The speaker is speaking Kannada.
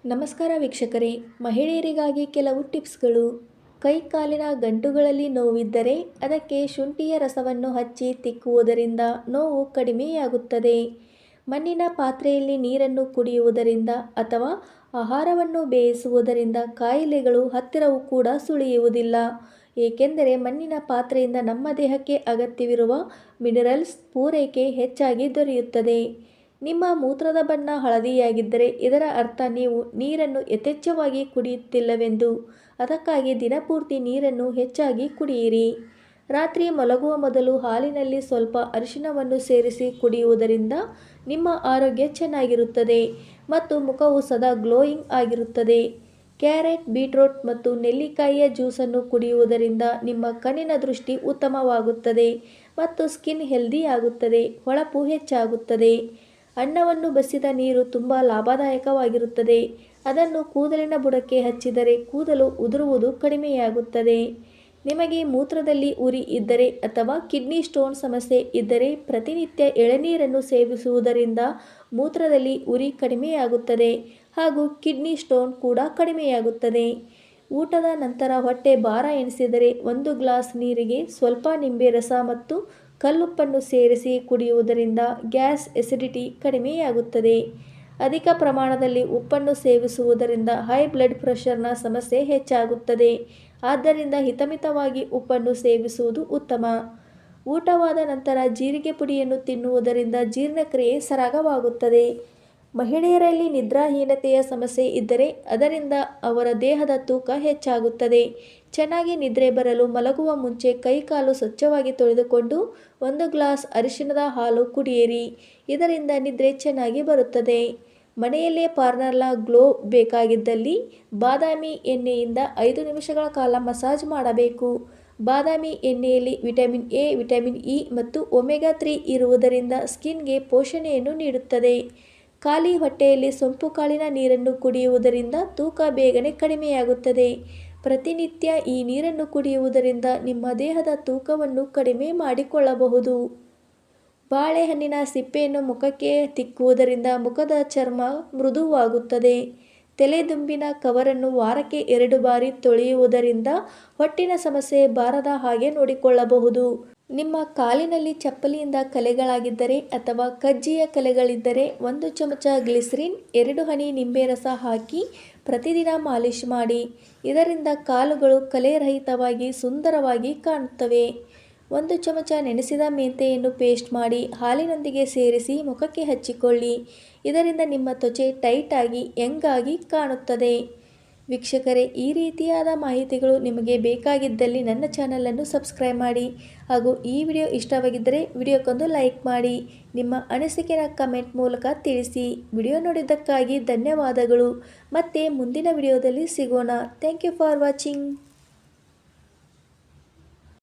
ನಮಸ್ಕಾರ ವೀಕ್ಷಕರೇ, ಮಹಿಳೆಯರಿಗಾಗಿ ಕೆಲವು ಟಿಪ್ಸ್ಗಳು. ಕೈ ಕಾಲಿನ ಗಂಟುಗಳಲ್ಲಿ ನೋವಿದ್ದರೆ ಅದಕ್ಕೆ ಶುಂಠಿಯ ರಸವನ್ನು ಹಚ್ಚಿ ತಿಕ್ಕುವುದರಿಂದ ನೋವು ಕಡಿಮೆಯಾಗುತ್ತದೆ. ಮಣ್ಣಿನ ಪಾತ್ರೆಯಲ್ಲಿ ನೀರನ್ನು ಕುಡಿಯುವುದರಿಂದ ಅಥವಾ ಆಹಾರವನ್ನು ಬೇಯಿಸುವುದರಿಂದ ಕಾಯಿಲೆಗಳು ಹತ್ತಿರವೂ ಕೂಡ ಸುಳಿಯುವುದಿಲ್ಲ. ಏಕೆಂದರೆ ಮಣ್ಣಿನ ಪಾತ್ರೆಯಿಂದ ನಮ್ಮ ದೇಹಕ್ಕೆ ಅಗತ್ಯವಿರುವ ಮಿನರಲ್ಸ್ ಪೂರೈಕೆ ಹೆಚ್ಚಾಗಿ ದೊರೆಯುತ್ತದೆ. ನಿಮ್ಮ ಮೂತ್ರದ ಬಣ್ಣ ಹಳದಿಯಾಗಿದ್ದರೆ ಇದರ ಅರ್ಥ ನೀವು ನೀರನ್ನು ಯಥೇಚ್ಛವಾಗಿ ಕುಡಿಯುತ್ತಿಲ್ಲವೆಂದು. ಅದಕ್ಕಾಗಿ ದಿನಪೂರ್ತಿ ನೀರನ್ನು ಹೆಚ್ಚಾಗಿ ಕುಡಿಯಿರಿ. ರಾತ್ರಿ ಮಲಗುವ ಮೊದಲು ಹಾಲಿನಲ್ಲಿ ಸ್ವಲ್ಪ ಅರಿಶಿನವನ್ನು ಸೇರಿಸಿ ಕುಡಿಯುವುದರಿಂದ ನಿಮ್ಮ ಆರೋಗ್ಯ ಚೆನ್ನಾಗಿರುತ್ತದೆ ಮತ್ತು ಮುಖವು ಸದಾ ಗ್ಲೋಯಿಂಗ್ ಆಗಿರುತ್ತದೆ. ಕ್ಯಾರೆಟ್, ಬೀಟ್ರೂಟ್ ಮತ್ತು ನೆಲ್ಲಿಕಾಯಿಯ ಜ್ಯೂಸನ್ನು ಕುಡಿಯುವುದರಿಂದ ನಿಮ್ಮ ಕಣ್ಣಿನ ದೃಷ್ಟಿ ಉತ್ತಮವಾಗುತ್ತದೆ ಮತ್ತು ಸ್ಕಿನ್ ಹೆಲ್ದಿ ಆಗುತ್ತದೆ, ಹೊಳಪು ಹೆಚ್ಚಾಗುತ್ತದೆ. ಅನ್ನವನ್ನು ಬಸಿದ ನೀರು ತುಂಬ ಲಾಭದಾಯಕವಾಗಿರುತ್ತದೆ. ಅದನ್ನು ಕೂದಲಿನ ಬುಡಕ್ಕೆ ಹಚ್ಚಿದರೆ ಕೂದಲು ಉದುರುವುದು ಕಡಿಮೆಯಾಗುತ್ತದೆ. ನಿಮಗೆ ಮೂತ್ರದಲ್ಲಿ ಉರಿ ಇದ್ದರೆ ಅಥವಾ ಕಿಡ್ನಿ ಸ್ಟೋನ್ ಸಮಸ್ಯೆ ಇದ್ದರೆ ಪ್ರತಿನಿತ್ಯ ಎಳನೀರನ್ನು ಸೇವಿಸುವುದರಿಂದ ಮೂತ್ರದಲ್ಲಿ ಉರಿ ಕಡಿಮೆಯಾಗುತ್ತದೆ ಹಾಗೂ ಕಿಡ್ನಿ ಸ್ಟೋನ್ ಕೂಡ ಕಡಿಮೆಯಾಗುತ್ತದೆ. ಊಟದ ನಂತರ ಹೊಟ್ಟೆ ಭಾರ ಎನಿಸಿದರೆ 1 ಗ್ಲಾಸ್ ನೀರಿಗೆ ಸ್ವಲ್ಪ ನಿಂಬೆ ರಸ ಮತ್ತು ಕಲ್ಲುಪ್ಪನ್ನು ಸೇರಿಸಿ ಕುಡಿಯುವುದರಿಂದ ಗ್ಯಾಸ್, ಎಸಿಡಿಟಿ ಕಡಿಮೆಯಾಗುತ್ತದೆ. ಅಧಿಕ ಪ್ರಮಾಣದಲ್ಲಿ ಉಪ್ಪನ್ನು ಸೇವಿಸುವುದರಿಂದ ಹೈ ಬ್ಲಡ್ ಪ್ರೆಷರ್ನ ಸಮಸ್ಯೆ ಹೆಚ್ಚಾಗುತ್ತದೆ. ಆದ್ದರಿಂದ ಹಿತಮಿತವಾಗಿ ಉಪ್ಪನ್ನು ಸೇವಿಸುವುದು ಉತ್ತಮ. ಊಟವಾದ ನಂತರ ಜೀರಿಗೆ ಪುಡಿಯನ್ನು ತಿನ್ನುವುದರಿಂದ ಜೀರ್ಣಕ್ರಿಯೆ ಸರಾಗವಾಗುತ್ತದೆ. ಮಹಿಳೆಯರಲ್ಲಿ ನಿದ್ರಾಹೀನತೆಯ ಸಮಸ್ಯೆ ಇದ್ದರೆ ಅದರಿಂದ ಅವರ ದೇಹದ ತೂಕ ಹೆಚ್ಚಾಗುತ್ತದೆ. ಚೆನ್ನಾಗಿ ನಿದ್ರೆ ಬರಲು ಮಲಗುವ ಮುಂಚೆ ಕೈಕಾಲು ಸ್ವಚ್ಛವಾಗಿ ತೊಳೆದುಕೊಂಡು 1 ಗ್ಲಾಸ್ ಅರಿಶಿಣದ ಹಾಲು ಕುಡಿಯಿರಿ. ಇದರಿಂದ ನಿದ್ರೆ ಚೆನ್ನಾಗಿ ಬರುತ್ತದೆ. ಮನೆಯಲ್ಲೇ ಪಾರ್ಲರ್ ಗ್ಲೋ ಬೇಕಾಗಿದ್ದಲ್ಲಿ ಬಾದಾಮಿ ಎಣ್ಣೆಯಿಂದ 5 ನಿಮಿಷಗಳ ಕಾಲ ಮಸಾಜ್ ಮಾಡಬೇಕು. ಬಾದಾಮಿ ಎಣ್ಣೆಯಲ್ಲಿ ವಿಟಮಿನ್ ಎ, ವಿಟಮಿನ್ ಇ ಮತ್ತು ಒಮೆಗಾ 3 ಇರುವುದರಿಂದ ಸ್ಕಿನ್ಗೆ ಪೋಷಣೆಯನ್ನು ನೀಡುತ್ತದೆ. ಖಾಲಿ ಹೊಟ್ಟೆಯಲ್ಲಿ ಸೊಂಪು ಕಾಳಿನ ನೀರನ್ನು ಕುಡಿಯುವುದರಿಂದ ತೂಕ ಬೇಗನೆ ಕಡಿಮೆಯಾಗುತ್ತದೆ. ಪ್ರತಿನಿತ್ಯ ಈ ನೀರನ್ನು ಕುಡಿಯುವುದರಿಂದ ನಿಮ್ಮ ದೇಹದ ತೂಕವನ್ನು ಕಡಿಮೆ ಮಾಡಿಕೊಳ್ಳಬಹುದು. ಬಾಳೆಹಣ್ಣಿನ ಸಿಪ್ಪೆಯನ್ನು ಮುಖಕ್ಕೆ ತಿಕ್ಕುವುದರಿಂದ ಮುಖದ ಚರ್ಮ ಮೃದುವಾಗುತ್ತದೆ. ತಲೆದುಂಬಿನ ಕವರನ್ನು ವಾರಕ್ಕೆ 2 ಬಾರಿ ತೊಳೆಯುವುದರಿಂದ ಹೊಟ್ಟಿನ ಸಮಸ್ಯೆ ಬಾರದ ಹಾಗೆ ನೋಡಿಕೊಳ್ಳಬಹುದು. ನಿಮ್ಮ ಕಾಲಿನಲ್ಲಿ ಚಪ್ಪಲಿಯಿಂದ ಕಲೆಗಳಾಗಿದ್ದರೆ ಅಥವಾ ಕಜ್ಜಿಯ ಕಲೆಗಳಿದ್ದರೆ 1 ಚಮಚ ಗ್ಲಿಸರಿನ್, 2 ಹನಿ ನಿಂಬೆ ರಸ ಹಾಕಿ ಪ್ರತಿದಿನ ಮಾಲಿಷ್ ಮಾಡಿ. ಇದರಿಂದ ಕಾಲುಗಳು ಕಲೆರಹಿತವಾಗಿ ಸುಂದರವಾಗಿ ಕಾಣುತ್ತವೆ. 1 ಚಮಚ ನೆನೆಸಿದ ಮೆಂತೆಯನ್ನು ಪೇಸ್ಟ್ ಮಾಡಿ ಹಾಲಿನೊಂದಿಗೆ ಸೇರಿಸಿ ಮುಖಕ್ಕೆ ಹಚ್ಚಿಕೊಳ್ಳಿ. ಇದರಿಂದ ನಿಮ್ಮ ತ್ವಚೆ ಟೈಟ್ ಆಗಿ ಯಂಗ್ ಆಗಿ ಕಾಣುತ್ತದೆ. ವೀಕ್ಷಕರೇ, ಈ ರೀತಿಯಾದ ಮಾಹಿತಿಗಳು ನಿಮಗೆ ಬೇಕಾಗಿದ್ದಲ್ಲಿ ನನ್ನ ಚಾನಲನ್ನು ಸಬ್ಸ್ಕ್ರೈಬ್ ಮಾಡಿ ಹಾಗೂ ಈ ವಿಡಿಯೋ ಇಷ್ಟವಾಗಿದ್ದರೆ ವಿಡಿಯೋಕ್ಕೊಂದು ಲೈಕ್ ಮಾಡಿ. ನಿಮ್ಮ ಅನಿಸಿಕೆನ ಕಮೆಂಟ್ ಮೂಲಕ ತಿಳಿಸಿ. ವಿಡಿಯೋ ನೋಡಿದ್ದಕ್ಕಾಗಿ ಧನ್ಯವಾದಗಳು. ಮತ್ತೆ ಮುಂದಿನ ವಿಡಿಯೋದಲ್ಲಿ ಸಿಗೋಣ. Thank you for watching.